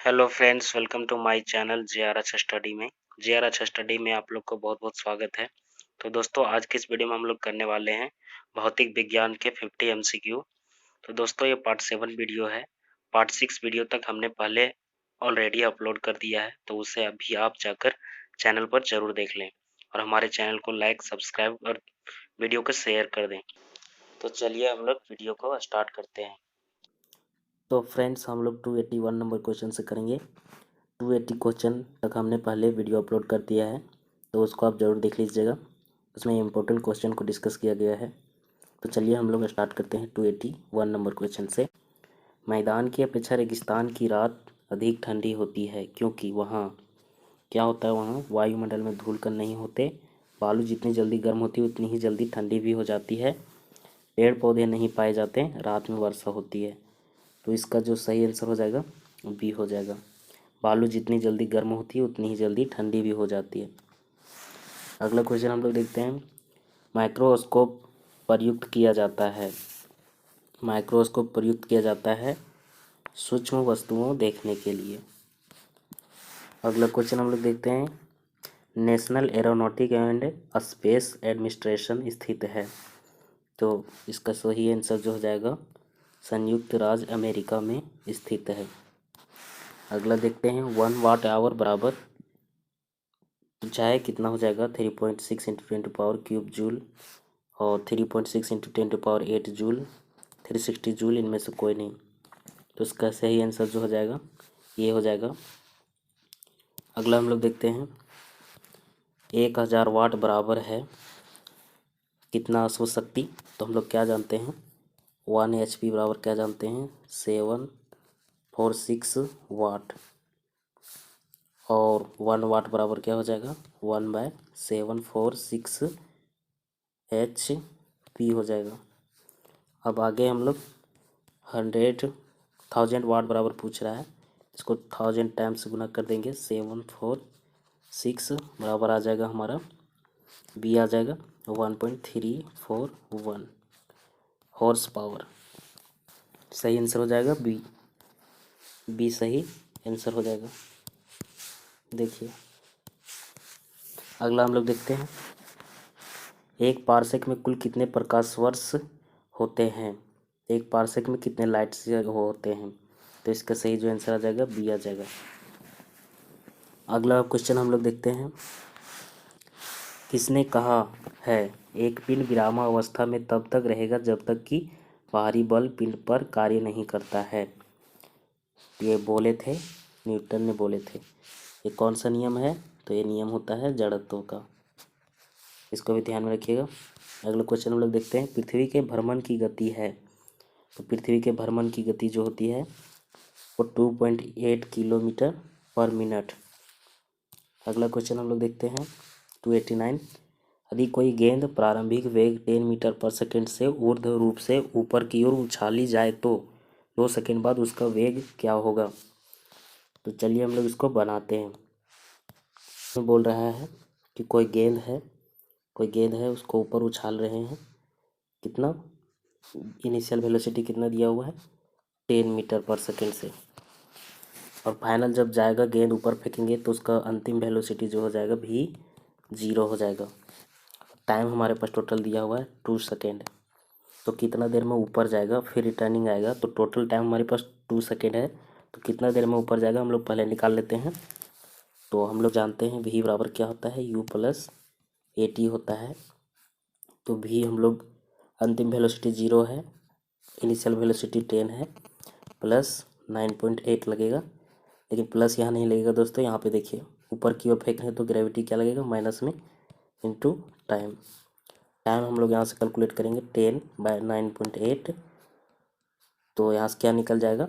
Hello friends, welcome to my channel JRH study में। JRH study में आप लोग को बहुत बहुत स्वागत है। तो दोस्तों, आज की इस वीडियो में हम लोग करने वाले हैं भौतिक विज्ञान के 50 एमसीक्यू। तो दोस्तों, ये पार्ट 7 वीडियो है। पार्ट 6 वीडियो तक हमने पहले ऑलरेडी अपलोड कर दिया है, तो उसे अभी आप जाकर चैनल पर जरूर देख लें और हमारे चैनल को लाइक, सब्सक्राइब और वीडियो को शेयर कर दें। तो चलिए हम लोग वीडियो को स्टार्ट करते हैं। तो फ्रेंड्स, हम लोग 281 नंबर क्वेश्चन से करेंगे। 280 क्वेश्चन तक हमने पहले वीडियो अपलोड कर दिया है, तो उसको आप ज़रूर देख लीजिएगा। उसमें इम्पोर्टेंट क्वेश्चन को डिस्कस किया गया है। तो चलिए हम लोग स्टार्ट करते हैं 281 नंबर क्वेश्चन से। मैदान की अपेक्षा रेगिस्तान की रात अधिक ठंडी होती है क्योंकि वहाँ क्या होता है? वहाँ वायुमंडल में धूल कण नहीं होते। बालू जितनी जल्दी गर्म होती है उतनी ही जल्दी ठंडी भी हो जाती है। पेड़ पौधे नहीं पाए जाते, रात में वर्षा होती है। तो इसका जो सही आंसर हो जाएगा बी हो जाएगा। बालू जितनी जल्दी गर्म होती है उतनी ही जल्दी ठंडी भी हो जाती है। अगला क्वेश्चन हम लोग देखते हैं। माइक्रोस्कोप प्रयुक्त किया जाता है। माइक्रोस्कोप प्रयुक्त किया जाता है सूक्ष्म वस्तुओं देखने के लिए। अगला क्वेश्चन हम लोग देखते हैं। National aeronautic and space administration स्थित है। तो इसका सही आंसर जो हो जाएगा संयुक्त राज्य अमेरिका में स्थित है। अगला देखते हैं। 1 वाट आवर बराबर चाहे कितना हो जाएगा? 3.6 इंटू 10⁻³ जूल और 3.6 इंटू 10⁸ जूल, 360 जूल, इनमें से कोई नहीं। तो इसका सही आंसर जो हो जाएगा ये हो जाएगा। अगला हम लोग देखते हैं। 1000 वाट बराबर है कितना अश्व शक्ति? तो हम लोग क्या जानते हैं? 1 HP बराबर क्या जानते हैं? 746 वाट। और 1 वाट बराबर क्या हो जाएगा? 1/746 HP हो जाएगा। अब आगे हम लोग 1000 वाट बराबर पूछ रहा है। इसको 1000 टाइम्स गुना कर देंगे। 746 बराबर आ जाएगा हमारा बी आ जाएगा 1.341 हॉर्स पावर। सही आंसर हो जाएगा बी। बी सही आंसर हो जाएगा। देखिए अगला हम लोग देखते हैं। एक पारसेक में कुल कितने प्रकाश वर्ष होते हैं? एक पारसेक में कितने लाइट्स होते हैं? तो इसका सही जो आंसर आ जाएगा बी आ जाएगा। अगला क्वेश्चन हम लोग देखते हैं। किसने कहा है एक पिंड विरामावस्था में तब तक रहेगा जब तक कि बाहरी बल पिंड पर कार्य नहीं करता है? ये बोले थे न्यूटन ने बोले थे। ये कौन सा नियम है? तो ये नियम होता है जड़त्व का। इसको भी ध्यान में रखिएगा। अगला क्वेश्चन हम लोग देखते हैं। पृथ्वी के भ्रमण की गति है। तो पृथ्वी के भ्रमण की गति जो होती है वो 2.8 किलोमीटर पर मिनट। अगला क्वेश्चन हम लोग देखते हैं 289। यदि कोई गेंद प्रारंभिक वेग 10 मीटर पर सेकंड से ऊर्ध्व रूप से ऊपर की ओर उछाली जाए तो 2 सेकंड बाद उसका वेग क्या होगा? तो चलिए हम लोग इसको बनाते हैं। इसमें बोल रहा है कि कोई गेंद है उसको ऊपर उछाल रहे हैं। कितना इनिशियल वेलोसिटी कितना दिया हुआ है? 10 मीटर पर सेकंड से। और फाइनल जब जाएगा गेंद ऊपर फेंकेंगे तो उसका अंतिम वेलोसिटी जो हो जाएगा भी 0 हो जाएगा। टाइम हमारे पास टोटल दिया हुआ है 2 सेकेंड। तो कितना देर में ऊपर जाएगा फिर रिटर्निंग आएगा, तो टोटल टाइम हमारे पास 2 सेकेंड है। तो कितना देर में ऊपर जाएगा हम लोग पहले निकाल लेते हैं। तो हम लोग जानते हैं v बराबर क्या होता है? u + at होता है। तो v हम लोग अंतिम वेलोसिटी 0 है, इनिशियल वेलोसिटी 10 है, प्लस 9.8 लगेगा। लेकिन प्लस यहाँ नहीं लगेगा दोस्तों। यहाँ पे देखिए ऊपर की ओर फेंक रहे हैं तो ग्रेविटी क्या लगेगा? माइनस में इंटू टाइम। टाइम हम लोग यहाँ से कैलकुलेट करेंगे 10/9.8। तो यहाँ से क्या निकल जाएगा?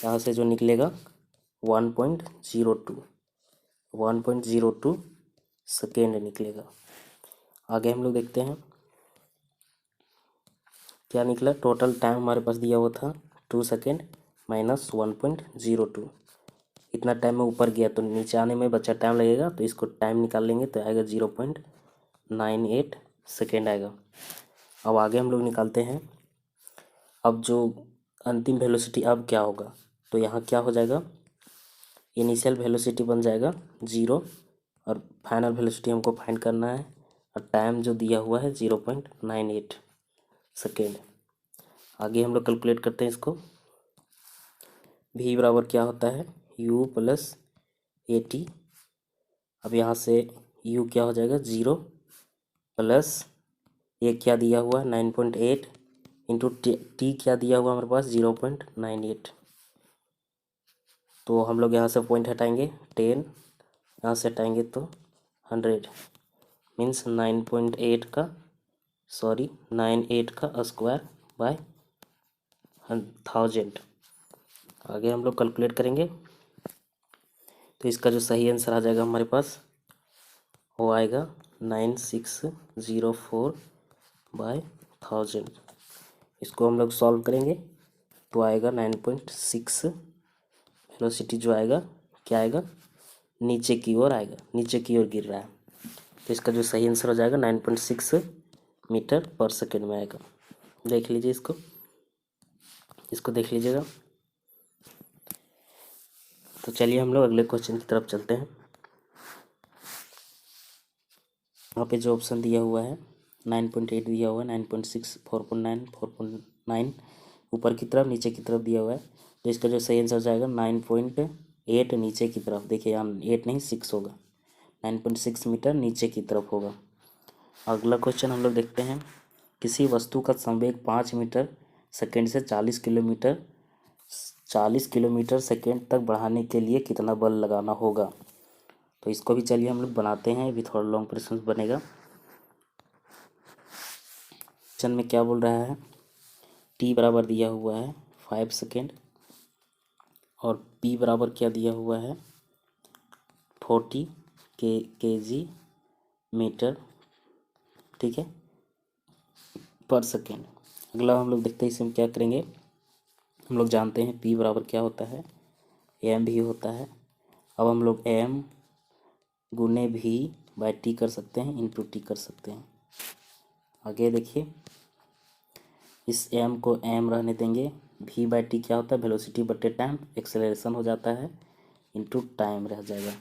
यहाँ से जो निकलेगा 1.02 सेकेंड निकलेगा। आगे हम लोग देखते हैं क्या निकला। टोटल टाइम हमारे पास दिया हुआ था 2 सेकेंड माइनस 1.02। इतना टाइम में ऊपर गया तो नीचे आने में बच्चा टाइम लगेगा, तो इसको टाइम निकाल लेंगे तो आएगा 0.98 सेकेंड आएगा। अब आगे हम लोग निकालते हैं। अब जो अंतिम वेलोसिटी अब क्या होगा? तो यहाँ क्या हो जाएगा, इनिशियल वेलोसिटी बन जाएगा 0 और फाइनल वेलोसिटी हमको फाइंड करना है और टाइम जो दिया हुआ है 0.98 सेकेंड। आगे हम लोग कैलकुलेट करते हैं इसको। v बराबर क्या होता है, u प्लस AT। अब यहाँ से u क्या हो जाएगा 0 प्लस ये क्या दिया हुआ है 9.8 इंटू टी क्या दिया हुआ हमारे पास 0.98। तो हम लोग यहाँ से पॉइंट हटाएंगे 10, यहाँ से हटाएंगे तो 100 मीन्स 98 का स्क्वायर बाय 1000। आगे हम लोग कैलकुलेट करेंगे तो इसका जो सही आंसर आ जाएगा हमारे पास वो आएगा 9604 बाय 1000। इसको हम लोग सॉल्व करेंगे तो आएगा 9.6। वेलोसिटी जो आएगा क्या आएगा, नीचे की ओर आएगा, नीचे की ओर गिर रहा है। तो इसका जो सही आंसर हो जाएगा 9.6 मीटर पर सेकेंड में आएगा। देख लीजिए इसको देख लीजिएगा। तो चलिए हम लोग अगले क्वेश्चन की तरफ चलते हैं। यहाँ पे जो ऑप्शन दिया हुआ है 9.8 दिया हुआ है, 9.6, 4.9, 4.9 ऊपर की तरफ, नीचे की तरफ दिया हुआ है। तो इसका जो सही आंसर हो जाएगा 9.8 नीचे की तरफ। देखिए यहाँ 8 नहीं 6 होगा, 9.6 मीटर नीचे की तरफ होगा। अगला क्वेश्चन हम लोग देखते हैं। किसी वस्तु का संवेग 5 मीटर सेकेंड से 40 किलोमीटर सेकेंड तक बढ़ाने के लिए कितना बल लगाना होगा। तो इसको भी चलिए हम लोग बनाते हैं, अभी थोड़ा लॉन्ग प्रश्न बनेगा। क्वेश्चन में क्या बोल रहा है, टी बराबर दिया हुआ है 5 सेकेंड और पी बराबर क्या दिया हुआ है 40 kg मीटर, ठीक है, पर सेकेंड। अगला हम लोग देखते हैं इसमें क्या करेंगे। हम लोग जानते हैं पी बराबर क्या होता है, एम भी होता है। अब हम लोग एम गुने भी बाय टी कर सकते हैं, इंटू टी कर सकते हैं। आगे देखिए, इस एम को एम रहने देंगे, भी बाय टी क्या होता है वेलोसिटी बटे टाइम, एक्सेलरेशन हो जाता है, इंटू टाइम रह जाएगा।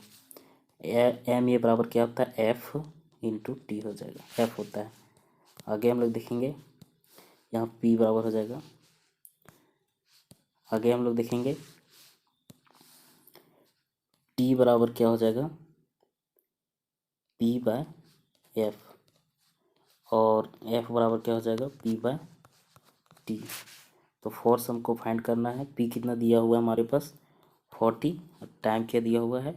एम ये बराबर क्या होता है एफ इंटू टी हो जाएगा, एफ होता है। आगे हम लोग देखेंगे यहाँ पी बराबर हो जाएगा। आगे हम लोग देखेंगे टी बराबर क्या हो जाएगा पी बाय एफ और एफ बराबर क्या हो जाएगा पी बाय टी। तो फोर्स हमको फाइंड करना है। पी कितना दिया हुआ है हमारे पास 40 और टाइम क्या दिया हुआ है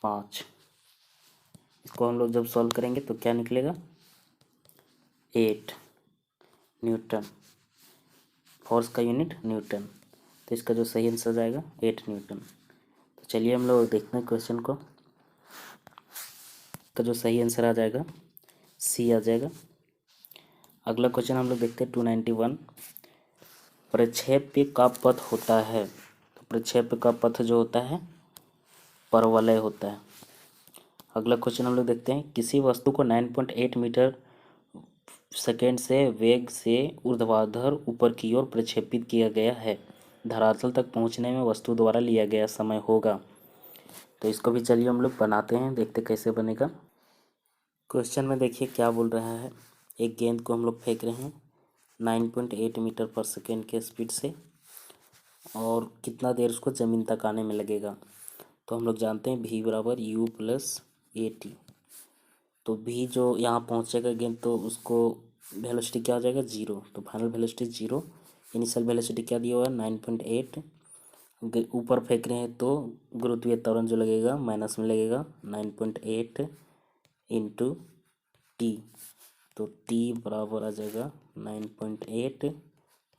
5। इसको हम लोग जब सॉल्व करेंगे तो क्या निकलेगा 8 न्यूटन। फोर्स का यूनिट न्यूटन, तो इसका जो सही आंसर जाएगा 8 न्यूटन। तो चलिए हम लोग देखते हैं क्वेश्चन को। तो जो सही आंसर आ जाएगा सी आ जाएगा। अगला क्वेश्चन हम लोग देखते हैं 291। प्रक्षेप्य का पथ होता है, तो प्रक्षेप्य का पथ जो होता है परवलय होता है। अगला क्वेश्चन हम लोग देखते हैं। किसी वस्तु को 9.8 मीटर सेकेंड से वेग से ऊर्ध्वाधर ऊपर की ओर प्रक्षेपित किया गया है, धरातल तक पहुंचने में वस्तु द्वारा लिया गया समय होगा। तो इसको भी चलिए हम लोग बनाते हैं, देखते कैसे बनेगा। क्वेश्चन में देखिए क्या बोल रहा है, एक गेंद को हम लोग फेंक रहे हैं 9.8 मीटर पर सेकेंड के स्पीड से और कितना देर उसको ज़मीन तक आने में लगेगा। तो हम लोग जानते हैं भी बराबर यू प्लस ए टी। तो भी जो यहाँ पहुँचेगा गेंद तो उसको वेलोसिटी क्या हो जाएगा 0, तो फाइनल वेलोसिटी 0। इनिशियल वेलोसिटी क्या दिया हुआ है 9.8। ऊपर फेंक रहे हैं तो गुरुत्वीय त्वरण जो लगेगा माइनस में लगेगा 9.8 इंटू टी। तो टी बराबर आ जाएगा 9.8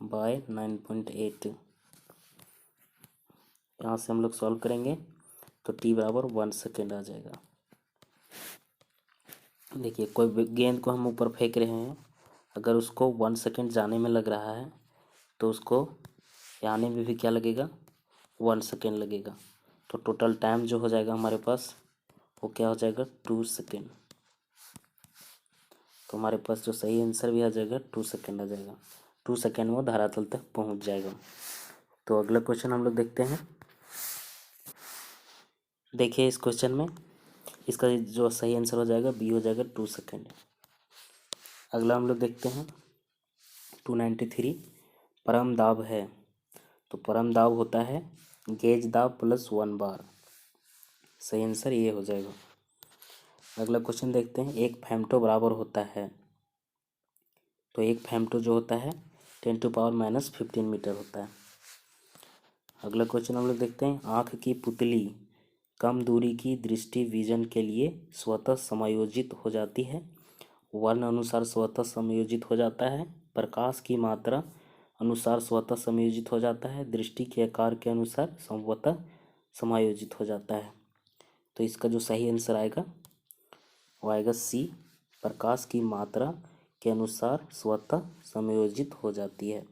बाय 9.8। यहाँ से हम लोग सॉल्व करेंगे तो टी बराबर 1 सेकेंड आ जाएगा। देखिए कोई गेंद को हम ऊपर फेंक रहे हैं, अगर उसको 1 सेकेंड जाने में लग रहा है तो उसको आने में भी क्या लगेगा 1 सेकेंड लगेगा। तो टोटल टाइम जो हो जाएगा हमारे पास वो क्या हो जाएगा 2 सेकेंड। तो हमारे पास जो सही आंसर भी आ जाएगा 2 सेकेंड आ जाएगा। 2 सेकेंड में वो धरातल तक पहुंच जाएगा। तो अगला क्वेश्चन हम लोग देखते हैं। देखिए इस क्वेश्चन में इसका जो सही आंसर हो जाएगा बी हो जाएगा 2 सेकेंड। अगला हम लोग देखते हैं 293 परम दाब है। तो परम दाब होता है गेज दाब प्लस 1 बार। सही आंसर ये हो जाएगा। अगला क्वेश्चन देखते हैं एक फेमटो बराबर होता है। तो एक फेमटो जो होता है 10⁻⁻15 मीटर होता है। अगला क्वेश्चन हम लोग देखते हैं आँख की पुतली कम दूरी की दृष्टि विजन के लिए स्वतः समायोजित हो जाती है। वर्ण अनुसार स्वतः समायोजित हो जाता है। प्रकाश की मात्रा अनुसार स्वतः समायोजित हो जाता है। दृष्टि के आकार के अनुसार स्वतः समायोजित हो जाता है। तो इसका जो सही आंसर आएगा वो आएगा सी, प्रकाश की मात्रा के अनुसार स्वतः समायोजित हो जाती है।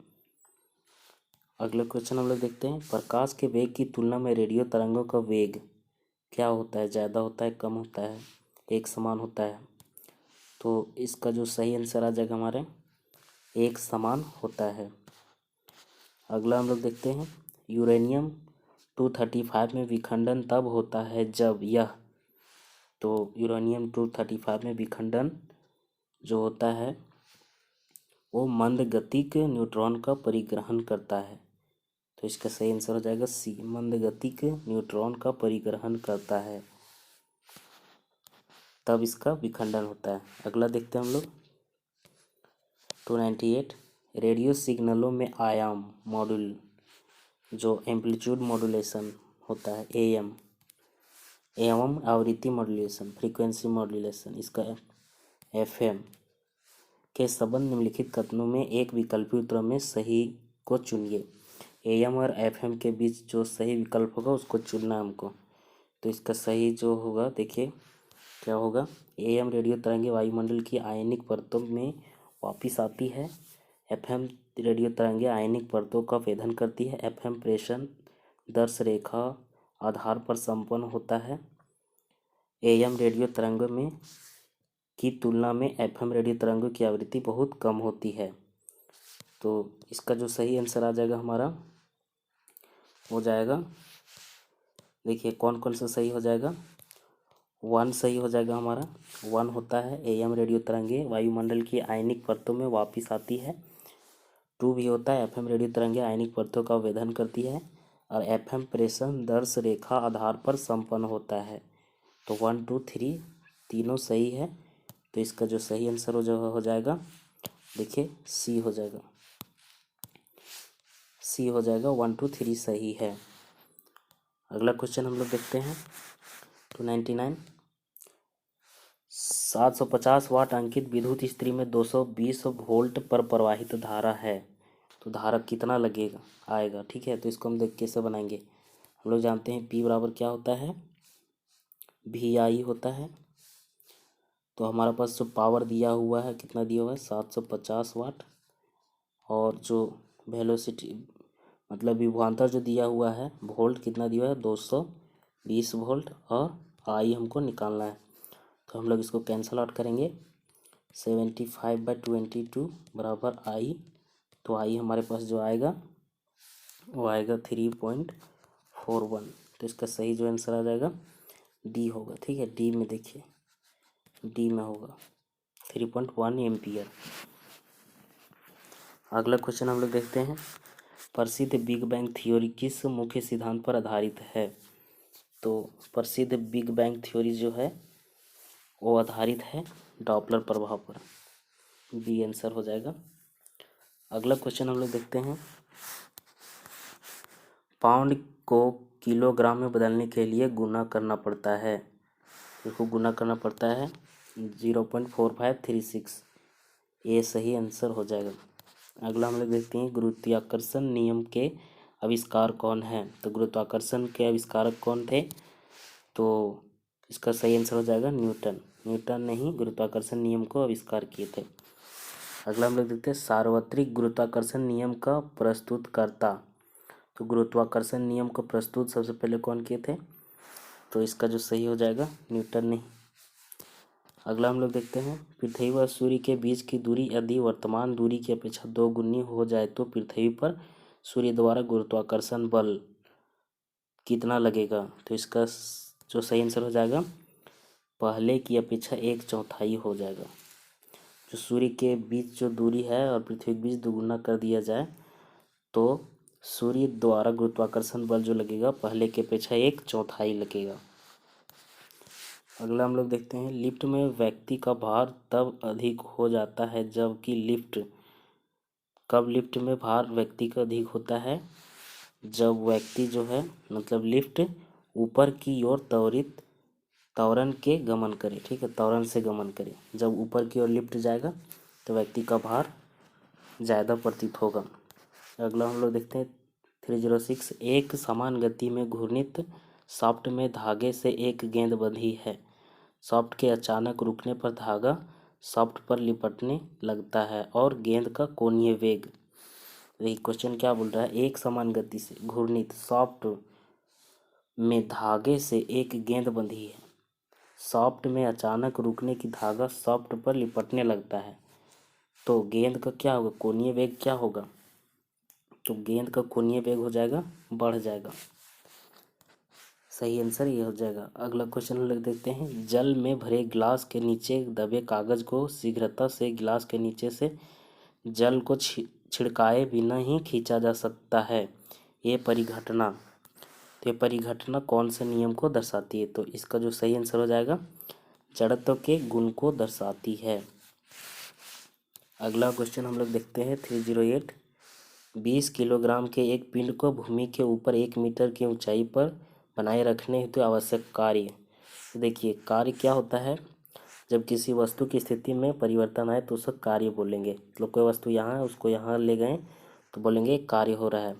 अगला क्वेश्चन हम लोग देखते हैं प्रकाश के वेग की तुलना में रेडियो तरंगों का वेग क्या होता है, ज़्यादा होता है, कम होता है, एक समान होता है। तो इसका जो सही आंसर आ जाएगा हमारे एक समान होता है। अगला हम लोग देखते हैं यूरेनियम 235 में विखंडन तब होता है जब यह। तो यूरेनियम 235 में विखंडन जो होता है वो मंद गतिक न्यूट्रॉन का परिग्रहण करता है। तो इसका सही आंसर हो जाएगा सी, मंद गतिक न्यूट्रॉन का परिग्रहण करता है तब इसका विखंडन होता है। अगला देखते हैं हम लोग 298 रेडियो सिग्नलों में आयाम मॉड्यूल जो एम्पलीट्यूड मॉड्यूलेशन होता है एएम एवं आवृत्ति मॉड्यूलेशन फ्रीक्वेंसी मॉड्यूलेशन इसका एफएम के संबंध निम्नलिखित कथनों में एक विकल्पी उत्तर में सही को चुनिए। एएम और एफएम के बीच जो सही विकल्प होगा उसको चुनना है हमको। तो इसका सही जो होगा देखिए क्या होगा। एएम रेडियो तरंगे वायुमंडल की आयनिक परतों में वापिस आती है। एफएम रेडियो तरंगे आयनिक परतों का भेदन करती है। एफएम प्रेषण दर्श रेखा आधार पर संपन्न होता है। एएम रेडियो तरंगों में की तुलना में एफएम रेडियो तरंगों की आवृत्ति बहुत कम होती है। तो इसका जो सही आंसर आ जाएगा हमारा हो जाएगा, देखिए कौन कौन सा सही हो जाएगा। 1 सही हो जाएगा हमारा। 1 होता है एएम रेडियो तरंगे वायुमंडल की आयनिक परतों में वापिस आती है। 2 भी होता है एफएम रेडियो तरंगे आयनिक परतों का भेदन करती है। और एफएम प्रेषण दर्श रेखा आधार पर संपन्न होता है। तो 1 2 3 तीनों सही है। तो इसका जो सही आंसर हो जाएगा देखिए सी हो जाएगा। सी हो जाएगा 1 2 3 सही है। अगला क्वेश्चन हम लोग देखते हैं 299 750 वाट अंकित विद्युत इस्त्री में 220 वोल्ट पर प्रवाहित धारा है। तो धारा कितना लगेगा आएगा, ठीक है। तो इसको हम देख कैसे बनाएंगे। हम लोग जानते हैं पी बराबर क्या होता है वी आई होता है। तो हमारे पास जो पावर दिया हुआ है कितना दिया हुआ है 750 वाट। और जो वेलोसिटी मतलब विभवांतर जो दिया हुआ है वोल्ट कितना दिया हुआ है 220 वोल्ट। और आई हमको निकालना है। तो हम लोग इसको कैंसल आउट करेंगे 75/22 बराबर आई। तो आई हमारे पास जो आएगा वो आएगा 3.41। तो इसका सही जो आंसर आ जाएगा डी होगा, ठीक है। डी में देखिए डी में होगा 3.1 एम्पियर। अगला क्वेश्चन हम लोग देखते हैं प्रसिद्ध बिग बैंग थ्योरी किस मुख्य सिद्धांत पर आधारित है। तो प्रसिद्ध बिग बैंग थ्योरी जो है वो आधारित है डॉपलर प्रभाव पर। बी आंसर हो जाएगा। अगला क्वेश्चन हम लोग देखते हैं पाउंड को किलोग्राम में बदलने के लिए गुना करना पड़ता है। इसको गुना करना पड़ता है 0.4536। ये सही आंसर हो जाएगा। अगला हम लोग देखते हैं गुरुत्वाकर्षण नियम के आविष्कार कौन है। तो गुरुत्वाकर्षण के आविष्कारक कौन थे। तो इसका सही आंसर हो जाएगा न्यूटन। न्यूटन ने ही गुरुत्वाकर्षण नियम को आविष्कार किए थे। अगला हम लोग देखते हैं सार्वत्रिक गुरुत्वाकर्षण नियम का प्रस्तुतकर्ता। तो गुरुत्वाकर्षण नियम को प्रस्तुत सबसे पहले कौन किए थे। तो इसका जो सही हो जाएगा न्यूटन ने। अगला हम लोग देखते हैं पृथ्वी व सूर्य के बीच की दूरी यदि वर्तमान दूरी की अपेक्षा 2 गुनी हो जाए तो पृथ्वी पर सूर्य द्वारा गुरुत्वाकर्षण बल कितना लगेगा? तो इसका जो सही आंसर हो जाएगा पहले की अपेक्षा 1/4 हो जाएगा। जो सूर्य के बीच जो दूरी है और पृथ्वी के बीच दोगुना कर दिया जाए तो सूर्य द्वारा गुरुत्वाकर्षण बल जो लगेगा पहले की अपेक्षा 1/4 लगेगा। अगला हम लोग देखते हैं, लिफ्ट में व्यक्ति का भार तब अधिक हो जाता है जबकि लिफ्ट में भार व्यक्ति का अधिक होता है जब व्यक्ति जो है मतलब लिफ्ट ऊपर की ओर त्वरण के गमन करे। ठीक है, त्वरण से गमन करे। जब ऊपर की ओर लिफ्ट जाएगा तो व्यक्ति का भार ज़्यादा प्रतीत होगा। अगला हम लोग देखते हैं 306, एक समान गति में घूर्णित शाफ्ट में धागे से एक गेंद बंधी है। शाफ्ट के अचानक रुकने पर धागा शाफ्ट पर लिपटने लगता है और गेंद का कोणीय वेग। देखिए क्वेश्चन क्या बोल रहा है, एक समान गति से घूर्णित शाफ्ट में धागे से एक गेंद बंधी है। शाफ्ट में अचानक रुकने की धागा शाफ्ट पर लिपटने लगता है तो गेंद का क्या होगा, कोणीय वेग क्या होगा? तो गेंद का कोणीय वेग हो जाएगा, बढ़ जाएगा। सही आंसर ये हो जाएगा। अगला क्वेश्चन हम लोग देखते हैं, जल में भरे गिलास के नीचे दबे कागज को शीघ्रता से गिलास के नीचे से जल को छिड़काए बिना ही खींचा जा सकता है। ये परिघटना कौन से नियम को दर्शाती है? तो इसका जो सही आंसर हो जाएगा जड़त्व के गुण को दर्शाती है। अगला क्वेश्चन हम लोग देखते हैं 308, 20 किलोग्राम के एक पिंड को भूमि के ऊपर 1 मीटर की ऊंचाई पर बनाए रखने हेतु आवश्यक कार्य। देखिए कार्य क्या होता है, जब किसी वस्तु की स्थिति में परिवर्तन आए तो उसका कार्य बोलेंगे। मतलब कोई वस्तु यहाँ है उसको यहाँ ले गए तो बोलेंगे कार्य हो रहा है।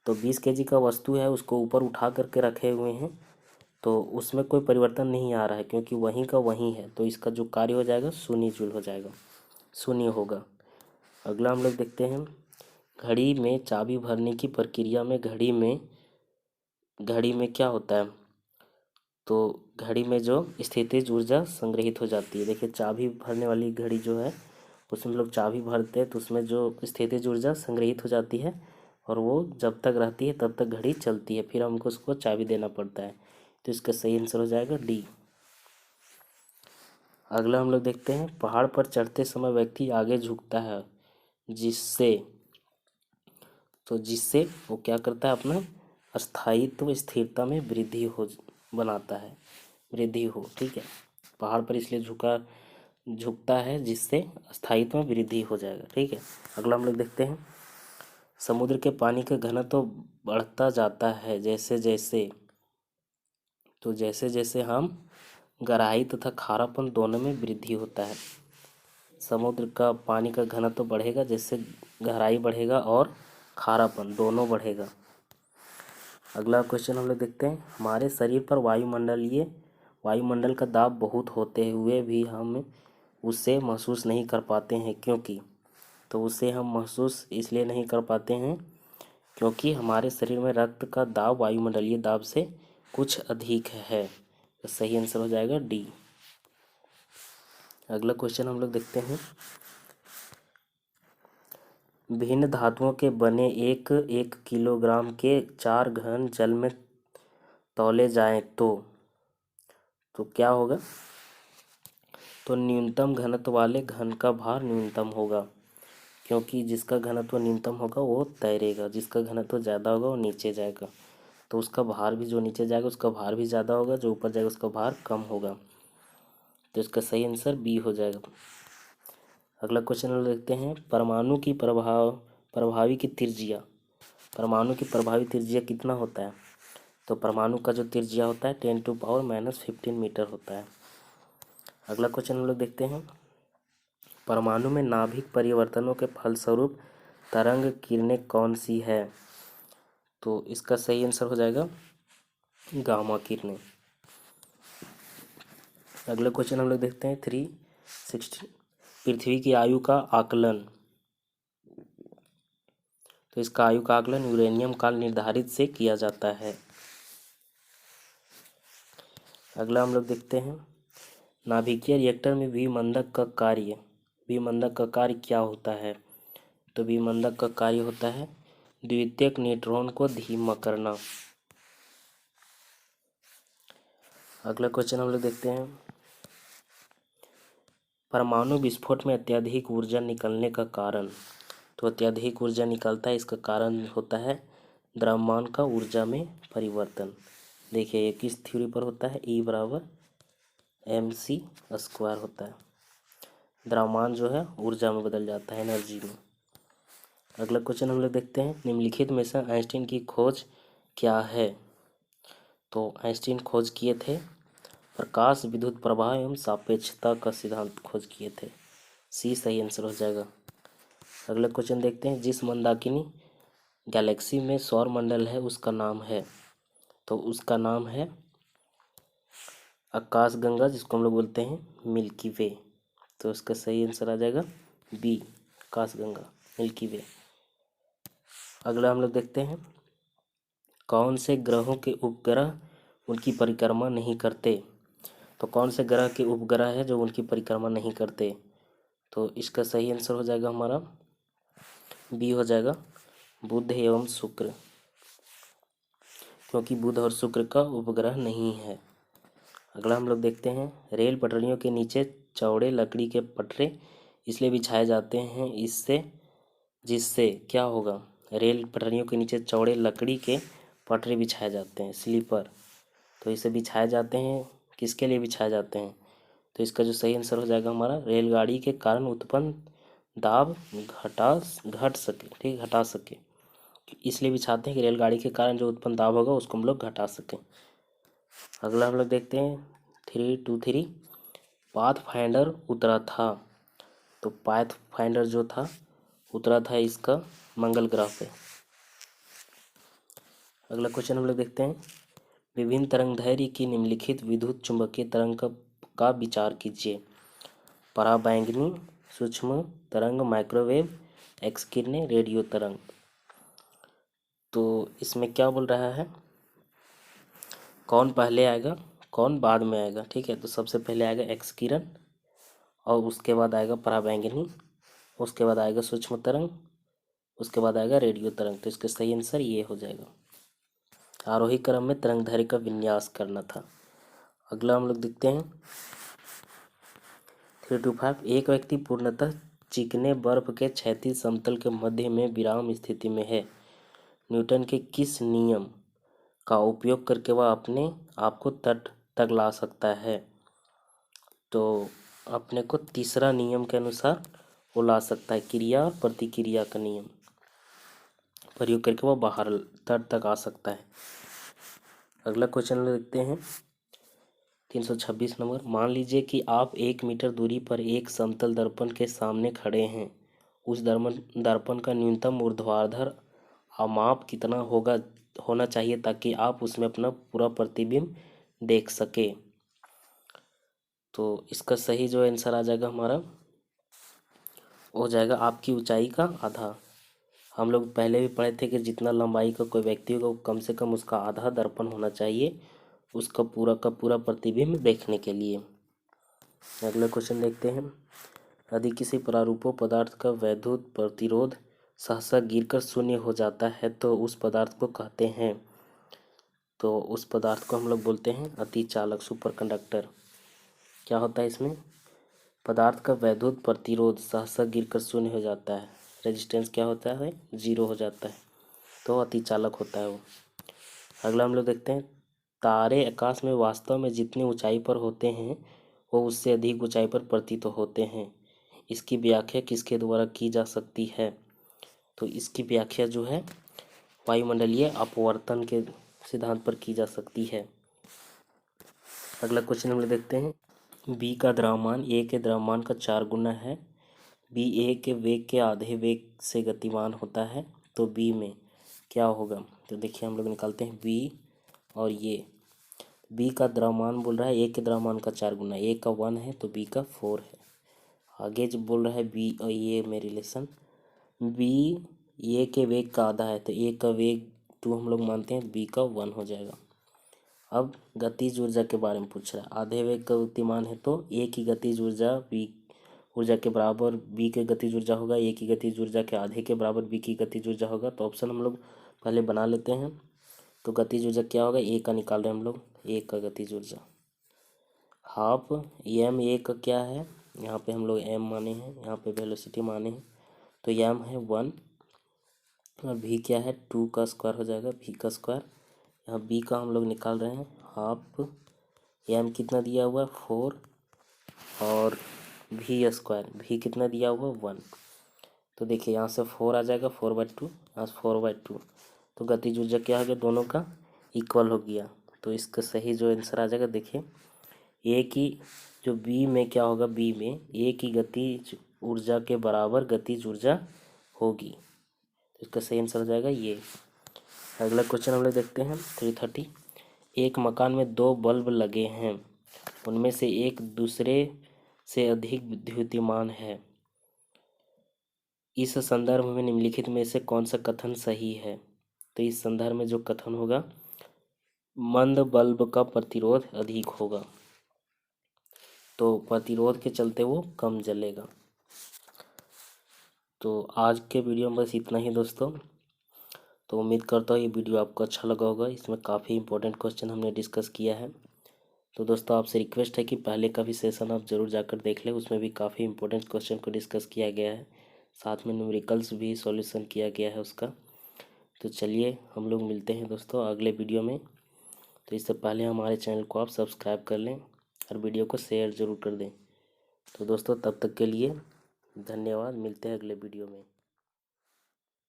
तो 20 केजी का वस्तु है उसको ऊपर उठा करके रखे हुए हैं तो उसमें कोई परिवर्तन नहीं आ रहा है क्योंकि वहीं का वहीं है। तो इसका जो कार्य हो जाएगा 0 जूल हो जाएगा, 0 होगा। अगला हम लोग देखते हैं, घड़ी में चाबी भरने की प्रक्रिया में घड़ी में क्या होता है? तो घड़ी में जो स्थितिज ऊर्जा संग्रहित हो जाती है। देखिए चाबी भरने वाली घड़ी जो है उसमें लोग चाबी भरते हैं तो उसमें जो स्थितिज ऊर्जा संग्रहित हो जाती है और वो जब तक रहती है तब तक घड़ी चलती है, फिर हमको उसको चाबी देना पड़ता है। तो इसका सही आंसर हो जाएगा डी। अगला हम लोग देखते हैं, पहाड़ पर चढ़ते समय व्यक्ति आगे झुकता है जिससे वो क्या करता है, अपना स्थायित्व स्थिरता में वृद्धि हो। ठीक है, पहाड़ पर इसलिए झुकता है जिससे स्थायित्व में वृद्धि हो जाएगा। ठीक है, अगला हम लोग देखते हैं, समुद्र के पानी का घनत्व तो बढ़ता जाता है जैसे जैसे हम गहराई तथा खारापन दोनों में वृद्धि होता है। समुद्र का पानी का घनत्व तो बढ़ेगा जैसे गहराई बढ़ेगा और खारापन दोनों बढ़ेगा। अगला क्वेश्चन हम लोग देखते हैं, हमारे शरीर पर वायुमंडल का दाब बहुत होते हुए भी हम उसे महसूस नहीं कर पाते हैं क्योंकि? तो उसे हम महसूस इसलिए नहीं कर पाते हैं क्योंकि हमारे शरीर में रक्त का दाब वायुमंडलीय दाब से कुछ अधिक है। तो सही आंसर हो जाएगा डी। अगला क्वेश्चन हम लोग देखते हैं, भिन्न धातुओं के बने एक किलोग्राम के 4 घन जल में तौले जाएं तो क्या होगा? तो न्यूनतम घनत्व वाले घन का भार न्यूनतम होगा क्योंकि जिसका घनत्व न्यूनतम होगा वो तैरेगा, जिसका घनत्व ज़्यादा होगा वो नीचे जाएगा। तो उसका भार भी, जो नीचे जाएगा उसका भार भी ज़्यादा होगा, जो ऊपर जाएगा उसका भार कम होगा। तो इसका सही आंसर बी हो जाएगा। अगला क्वेश्चन हम देखते हैं, परमाणु की प्रभावी त्रिज्या कितना होता है? तो परमाणु का जो त्रिज्या होता है 10⁻⁻15 मीटर होता है। अगला क्वेश्चन हम लोग देखते हैं, परमाणु में नाभिक परिवर्तनों के फलस्वरूप तरंग किरणें कौन सी है? तो इसका सही आंसर हो जाएगा गामा किरणें। अगला क्वेश्चन हम लोग देखते हैं 316, पृथ्वी की आयु का आकलन। तो इसका आयु का आकलन यूरेनियम काल निर्धारित से किया जाता है। अगला हम लोग देखते हैं, नाभिकीय रिएक्टर में विमंदक का कार्य क्या होता है? तो विमंदक का कार्य होता है द्वितीयक न्यूट्रॉन को धीमा करना। अगला क्वेश्चन हम लोग देखते हैं, परमाणु विस्फोट में अत्यधिक ऊर्जा निकलने का कारण। तो अत्यधिक ऊर्जा निकलता है, इसका कारण होता है द्रव्यमान का ऊर्जा में परिवर्तन। देखिए ये किस थ्योरी पर होता है, E बराबर mc² होता है। द्रव्यमान जो है ऊर्जा में बदल जाता है, एनर्जी में। अगला क्वेश्चन हम लोग देखते हैं, निम्नलिखित में से आइंस्टीन की खोज क्या है। तो आइंस्टीन खोज किए थे प्रकाश विद्युत प्रवाह एवं सापेक्षता का सिद्धांत खोज किए थे। सी सही आंसर हो जाएगा। अगला क्वेश्चन देखते हैं, जिस मंदाकिनी गैलेक्सी में सौर मंडल है उसका नाम है। तो उसका नाम है आकाशगंगा, जिसको हम लोग बोलते हैं मिल्की वे। तो उसका सही आंसर आ जाएगा बी, आकाशगंगा, मिल्की वे। अगला हम लोग देखते हैं, कौन से ग्रहों के उपग्रह उनकी परिक्रमा नहीं करते। तो कौन से ग्रह के उपग्रह है जो उनकी परिक्रमा नहीं करते। तो इसका सही आंसर हो जाएगा हमारा बी हो जाएगा, बुध एवं शुक्र, क्योंकि बुध और शुक्र का उपग्रह नहीं है। अगला हम लोग देखते हैं, रेल पटरियों के नीचे चौड़े लकड़ी के पटरे इसलिए बिछाए जाते हैं जिससे क्या होगा। रेल पटरियों के नीचे चौड़े लकड़ी के पटरे बिछाए जाते हैं, स्लीपर। तो इसे बिछाए जाते हैं, किसके लिए बिछाए जाते हैं। तो इसका जो सही आंसर हो जाएगा हमारा, रेलगाड़ी के कारण उत्पन्न दाब घट सके, ठीक, घटा सके, इसलिए बिछाते हैं कि रेलगाड़ी के कारण जो उत्पन्न दाब होगा उसको हम लोग घटा सकें। अगला हम लोग देखते हैं 323, पाथ फाइंडर उतरा था। तो पाथ फाइंडर जो था उतरा था इसका मंगल ग्रह पे। अगला क्वेश्चन हम लोग देखते हैं, विभिन्न तरंगदैर्घ्य की निम्नलिखित विद्युत चुंबकीय तरंग का विचार कीजिए। पराबैंगनी, सूक्ष्म तरंग, माइक्रोवेव, एक्स किरणें, रेडियो तरंग। तो इसमें क्या बोल रहा है, कौन पहले आएगा कौन बाद में आएगा, ठीक है। तो सबसे पहले आएगा एक्स किरण, और उसके बाद आएगा पराबैंगनी, उसके बाद आएगा सूक्ष्म तरंग, उसके बाद आएगा रेडियो तरंग। तो इसका सही आंसर ये हो जाएगा। आरोही क्रम में तरंगदैर्घ्य का विन्यास करना था। अगला हम लोग देखते हैं 325, एक व्यक्ति पूर्णतः चिकने बर्फ के क्षैतिज समतल के मध्य में विराम स्थिति में है। न्यूटन के किस नियम का उपयोग करके वह अपने आप को तट तक ला सकता है। तो अपने को तीसरा नियम के अनुसार वो ला सकता है, क्रिया और प्रतिक्रिया का नियम प्रयोग करके वो बाहर तट तक आ सकता है। अगला क्वेश्चन देखते हैं 326 नंबर, मान लीजिए कि आप 1 मीटर दूरी पर एक समतल दर्पण के सामने खड़े हैं। उस दर्पण का न्यूनतम ऊर्ध्वाधर माप कितना होना चाहिए ताकि आप उसमें अपना पूरा प्रतिबिंब देख सके। तो इसका सही जो आंसर आ जाएगा हमारा हो जाएगा आपकी ऊंचाई का आधा। हम लोग पहले भी पढ़े थे कि जितना लंबाई का कोई व्यक्ति होगा कम से कम उसका आधा दर्पण होना चाहिए उसका पूरा का पूरा प्रतिबिंब देखने के लिए। अगला क्वेश्चन देखते हैं, यदि किसी प्रारूपों पदार्थ का वैद्युत प्रतिरोध सहसा गिरकर शून्य हो जाता है तो उस पदार्थ को कहते हैं। तो उस पदार्थ को हम लोग बोलते हैं अतिचालक, सुपर कंडक्टर। क्या होता है इसमें, पदार्थ का वैद्युत प्रतिरोध सहसा गिरकर शून्य हो जाता है, रेजिस्टेंस क्या होता है, 0 हो जाता है, तो अतिचालक होता है वो। अगला हम लोग देखते हैं, तारे आकाश में वास्तव में जितनी ऊंचाई पर होते हैं वो उससे अधिक ऊंचाई पर प्रतीत होते हैं। इसकी व्याख्या किसके द्वारा की जा सकती है। तो इसकी व्याख्या जो है वायुमंडलीय अपवर्तन के सिद्धांत पर की जा सकती है। अगला क्वेश्चन हम लोग देखते हैं, बी का द्रव्यमान ए के द्रव्यमान का 4 गुना है। बी ए के वेग के आधे वेग से गतिमान होता है, तो बी में क्या होगा। तो देखिए हम लोग निकालते हैं बी और ये, बी का द्रव्यमान बोल रहा है ए के द्रव्यमान का 4 गुना, ए का 1 है तो बी का 4 है। आगे जब बोल रहा है बी और ए में रिलेशन, बी ए के वेग का आधा है तो ए का वेग 2 हम लोग मानते हैं, बी का 1 हो जाएगा। अब गतिज ऊर्जा के बारे में पूछ रहा है, आधे वेग का गतिमान है तो ए की गतिज ऊर्जा बी ऊर्जा के बराबर बी की गतिज ऊर्जा होगा, ए की गतिज ऊर्जा के आधे के बराबर बी की गतिज ऊर्जा होगा। तो ऑप्शन हम लोग पहले बना लेते हैं। तो गतिज ऊर्जा क्या होगा, ए का निकाल रहे हैं हम लोग, ए का गतिज ऊर्जा हाफ एम, ए का क्या है यहाँ पे हम लोग एम माने हैं, यहाँ पे वेलोसिटी माने हैं। तो एम है 1 और भी क्या है 2 का स्क्वायर हो जाएगा, भी का स्क्वायर। यहाँ बी का हम लोग निकाल रहे हैं हाफ एम कितना दिया हुआ है 4 और भी स्क्वायर भी कितना दिया हुआ 1। तो देखिए यहाँ से 4 आ जाएगा 4/2, यहाँ से 4/2। तो गतिज ऊर्जा क्या हो गया, दोनों का इक्वल हो गया। तो इसका सही जो आंसर आ जाएगा, देखिए ए की जो बी में क्या होगा, बी में ए की गतिज ऊर्जा के बराबर गतिज ऊर्जा होगी। तो इसका सही आंसर हो जाएगा ये। अगला क्वेश्चन हम लोग देखते हैं 330। एक मकान में 2 बल्ब लगे हैं, उनमें से एक दूसरे से अधिक विद्युतीमान है। इस संदर्भ में निम्नलिखित में से कौन सा कथन सही है। तो इस संदर्भ में जो कथन होगा, मंद बल्ब का प्रतिरोध अधिक होगा, तो प्रतिरोध के चलते वो कम जलेगा। तो आज के वीडियो में बस इतना ही दोस्तों। तो उम्मीद करता हूँ ये वीडियो आपको अच्छा लगा होगा। इसमें काफ़ी इंपॉर्टेंट क्वेश्चन हमने डिस्कस किया है। तो दोस्तों आपसे रिक्वेस्ट है कि पहले का भी सेशन आप ज़रूर जाकर देख लें, उसमें भी काफ़ी इंपॉर्टेंट क्वेश्चन को डिस्कस किया गया है, साथ में न्यूमेरिकल्स भी सॉल्यूशन किया गया है उसका। तो चलिए हम लोग मिलते हैं दोस्तों अगले वीडियो में। तो इससे पहले हमारे चैनल को आप सब्सक्राइब कर लें और वीडियो को शेयर ज़रूर कर दें। तो दोस्तों तब तक के लिए धन्यवाद, मिलते हैं अगले वीडियो में।